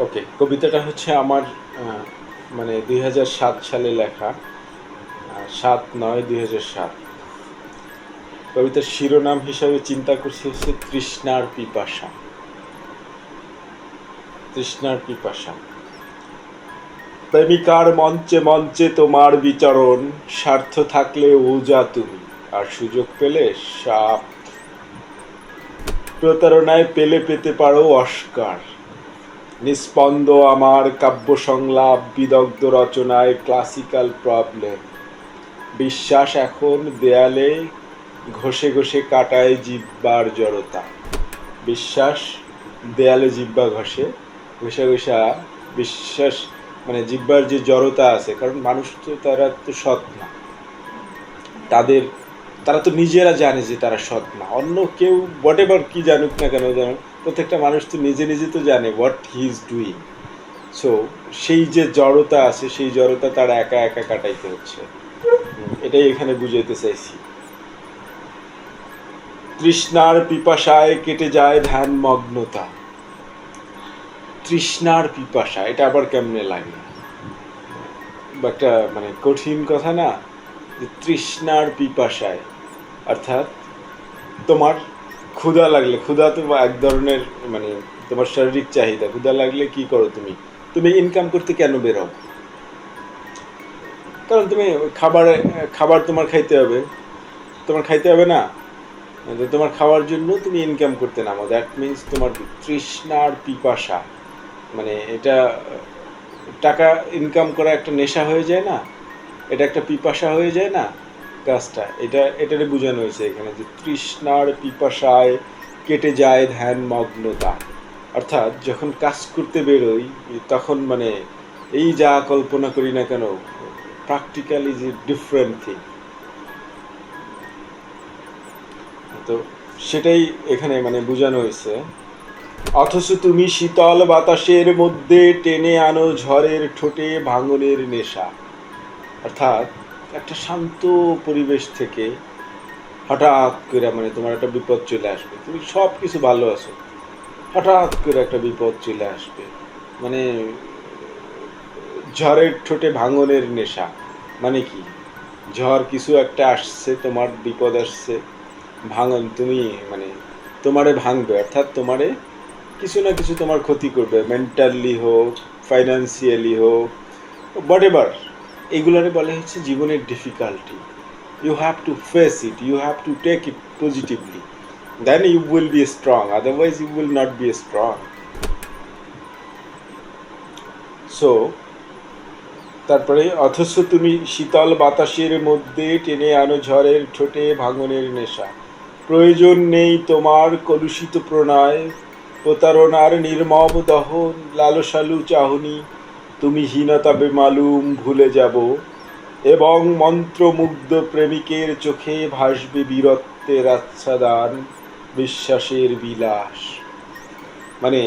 ওকে, কবিতাটা হচ্ছে আমার মানে 2007 সালে লেখা, 7/9/2007। কবিতার শিরোনাম হিসাবে চিন্তা করছি হচ্ছে তৃষ্ণার পিপাসা। তৃষ্ণার পিপাসা। প্রেমিকার মঞ্চে মঞ্চে তোমার বিচরণ, স্বার্থ থাকলে ওজা তুমি, আর সুযোগ পেলে সাপ। প্রতারণায় পেলে পেতে পারো অস্কার। নিস্পন্দ আমার কাব্য সংলাপ, বিদগ্ধ রচনায় ক্লাসিক্যাল প্রবলেম। বিশ্বাস এখন দেয়ালে ঘষে ঘষে কাটায় জিহ্বার জড়তা। বিশ্বাস দেয়ালে জিহ্বা ঘষে ঘষা ঘষা বিশ্বাস, মানে জিহ্বার যে জড়তা আছে, কারণ মানুষ তো তারা তো সৎ না। তাদের তারা তো নিজেরা জানে যে তারা সৎ না। অন্য কেউ হোয়াট এভার কি জানুক না কেন, জানুক, প্রত্যেকটা মানুষ তো নিজে নিজে তো জানে what he is doing. So সেই যে জড়তা আছে, সেই জড়তা তারা একা একা কাটাইতে হচ্ছে। এটাই এখানে বুঝাইতে চাইছি। তৃষ্ণার পিপাসায় কেটে যায় ধ্যান মগ্নতা। তৃষ্ণার পিপাসা, এটা আবার কেমনে লাগে? একটা মানে কঠিন কথা না, যে তৃষ্ণার পিপাসায়, অর্থাৎ তোমার ক্ষুধা লাগলে, ক্ষুধা তো এক ধরনের মানে তোমার শারীরিক চাহিদা। ক্ষুধা লাগলে কি করো তুমি? তুমি ইনকাম করতে কেন বেরো? কারণ তুমি খাবার, খাবার তোমার খাইতে হবে। তোমার খাইতে হবে না, তোমার খাওয়ার জন্য তুমি ইনকাম করতে নামো। দ্যাট মিনস তোমার তৃষ্ণার পিপাসা, মানে এটা টাকা ইনকাম করা একটা নেশা হয়ে যায় না, এটা একটা পিপাসা হয়ে যায় না কাজটা। এটারে বোঝানো হয়েছে এখানে, যে তৃষ্ণার পিপাসায় কেটে যায় ধ্যান মগ্নতা। অর্থাৎ যখন কাজ করতে বেরোই, তখন মানে এই যা কল্পনা করি না কেন, প্র্যাকটিক্যালি যে ডিফারেন্ট থিং। তো সেটাই এখানে মানে বোঝানো হয়েছে। অথচ তুমি শীতল বাতাসের মধ্যে টেনে আনো ঝড়ের ঠোঁটে ভাঙনের নেশা। অর্থাৎ একটা শান্ত পরিবেশ থেকে হঠাৎ করে মানে তোমার একটা বিপদ চলে আসবে। তুমি সব কিছু ভালো আছো, হঠাৎ করে একটা বিপদ চলে আসবে। মানে ঝড়ের ঠোঁটে ভাঙনের নেশা মানে কি? ঝড় কিছু একটা আসছে, তোমার বিপদ আসছে, ভাঙন তুমি মানে তোমারে ভাঙবে, অর্থাৎ তোমারে কিছু না কিছু তোমার ক্ষতি করবে, মেন্টালি হোক, ফাইন্যান্সিয়ালি হোক, হোয়াট এভার। এগুলারে বলে হচ্ছে জীবনের difficulty. You have to face it, you have to take it positively, then you will be strong, otherwise you will not be strong. So তারপরে, অথচ তুমি শীতল বাতাসের মধ্যে টেনে আনো ঝড়ের ঠোঁটে ভাঙনের নেশা। প্রয়োজন নেই তোমার কলুষিত প্রণয়, প্রতারণার নির্মম দহন, লালসালু চাহনি। তুমি হীনতা বেমালুম ভুলে যাব, এবং মন্ত্রমুগ্ধ প্রেমিকের চোখে ভাসবে বীরত্বের আচ্ছাদন, বিশ্বাসের বিলাস। মানে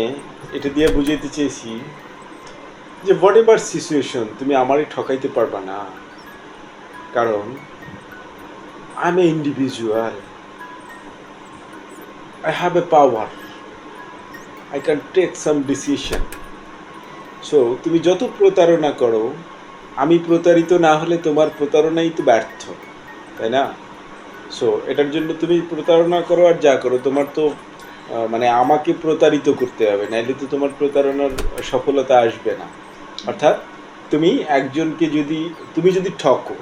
এটা দিয়ে বুঝাইতে চেয়েছি যে হোয়াট এভার সিচুয়েশন, তুমি আমারই ঠকাইতে পারবা না। কারণ I am a individual, I have a power, I can take some decision. So তুমি যত প্রতারণা করো, আমি প্রতারিত না হলে তোমার প্রতারণাই তো ব্যর্থ, তাই না? সো এটার জন্য তুমি প্রতারণা করো আর যা করো, তোমার তো মানে আমাকে প্রতারিত করতে হবে, নাইলে তো তোমার প্রতারণার সফলতা আসবে না। অর্থাৎ তুমি একজনকে যদি, তুমি যদি ঠকো,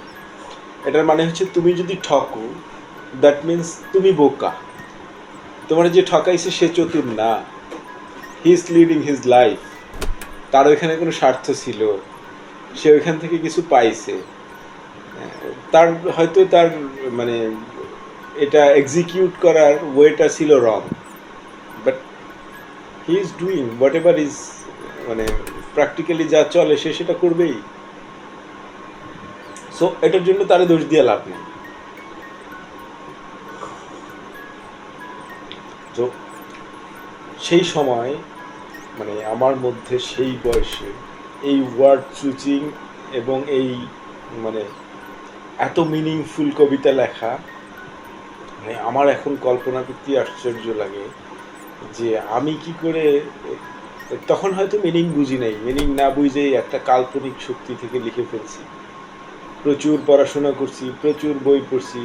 এটার মানে হচ্ছে তুমি যদি ঠকো, দ্যাট মিন্স তুমি বোকা। তোমার যে ঠকাইছে সে চতুর না, he is leading his life. তার ওইখানে কোনো স্বার্থ ছিল, সে ওইখান থেকে কিছু পাইছে। তার হয়তো তার মানে এটা এক্সিকিউট করার ওয়েটা ছিল wrong, but he is doing whatever is, মানে প্র্যাকটিক্যালি যা চলে সে সেটা করবেই। সো এটার জন্য তারে দোষ দিয়ে লাভ নেই। তো সেই সময় মানে আমার মধ্যে সেই বয়সে এই ওয়ার্ড চুচিং এবং এই মানে এত মিনিংফুল কবিতা লেখা, মানে আমার এখন কল্পনা করতে আশ্চর্য লাগে যে আমি কি করে তখন হয়তো মিনিং বুঝি নাই, মিনিং না বুঝেই একটা কাল্পনিক শক্তি থেকে লিখে ফেলছি। প্রচুর পড়াশোনা করছি, প্রচুর বই পড়ছি,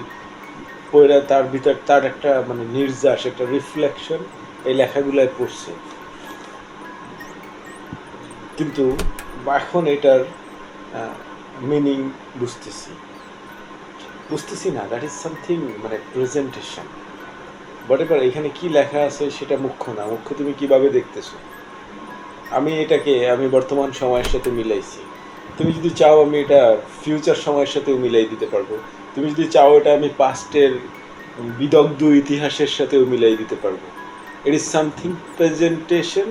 পড়া তার ভিতর তার একটা মানে নির্যাস, একটা রিফ্লেকশন এই লেখাগুলায় পড়ছে। কিন্তু এখন এটার মিনিং বুঝতেছি বুঝতেছি না, দ্যাট ইজ সামথিং মানে প্রেজেন্টেশন। বট এবার এখানে কি লেখা আছে সেটা মুখ্য না, মুখ্য তুমি কিভাবে দেখতেছো। আমি বর্তমান সময়ের সাথে মিলাইছি। তুমি যদি চাও আমি এটা ফিউচার সময়ের সাথেও মিলাই দিতে পারবো। তুমি যদি চাও এটা আমি পাস্টের বিদগ্ধ ইতিহাসের সাথেও মিলাই দিতে পারবো। It is something presentation.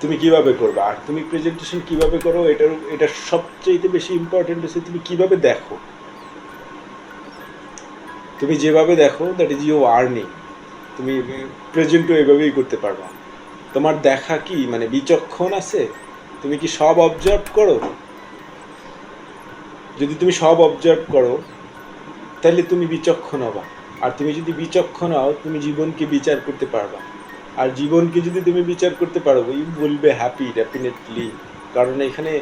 তুমি কিভাবে করবে, আর তুমি প্রেজেন্টেশন কিভাবে করো এটার সবচেয়ে বেশি ইম্পর্টেন্ট হচ্ছে তুমি কিভাবে দেখো। তুমি যেভাবে দেখো দ্যাট ইজ ইউ আর্নিং। তুমি প্রেজেন্টও এভাবেই করতে পারবা। তোমার দেখা কি মানে বিচক্ষণ আছে, তুমি কি সব অবজার্ভ করো। যদি তুমি সব অবজার্ভ করো তাহলে তুমি বিচক্ষণ হবা। আর তুমি যদি বিচক্ষণ হও তুমি জীবনকে বিচার করতে পারবা। আর জীবনকে যদি তুমি বিচার করতে পারো ইউ বলবে হ্যাপি ডেফিনেটলি। কারণ এখানে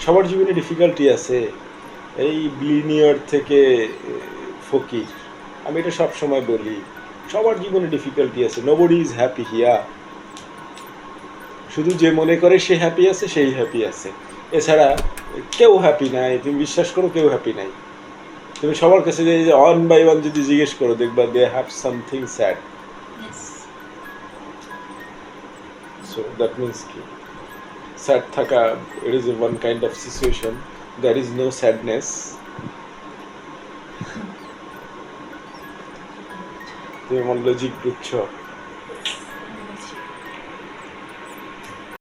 সবার জীবনে ডিফিকাল্টি আছে, এই বিলিনিয়ার থেকে ফকির। আমি এটা সব সময় বলি, সবার জীবনে ডিফিকাল্টি আছে, নোবডি ইজ হ্যাপি হিয়া। শুধু যে মনে করে সে হ্যাপি আছে সেই হ্যাপি আছে, এছাড়া কেউ হ্যাপি নাই। তুমি বিশ্বাস করো কেউ হ্যাপি নাই। তুমি সবার কাছে যে ওয়ান বাই ওয়ান যদি জিজ্ঞেস করো দেখবা they have something sad. So that means কি স্যাড থাকা, it is one kind of situation, there is no sadness. তুমি আমার লজিক বুঝছো?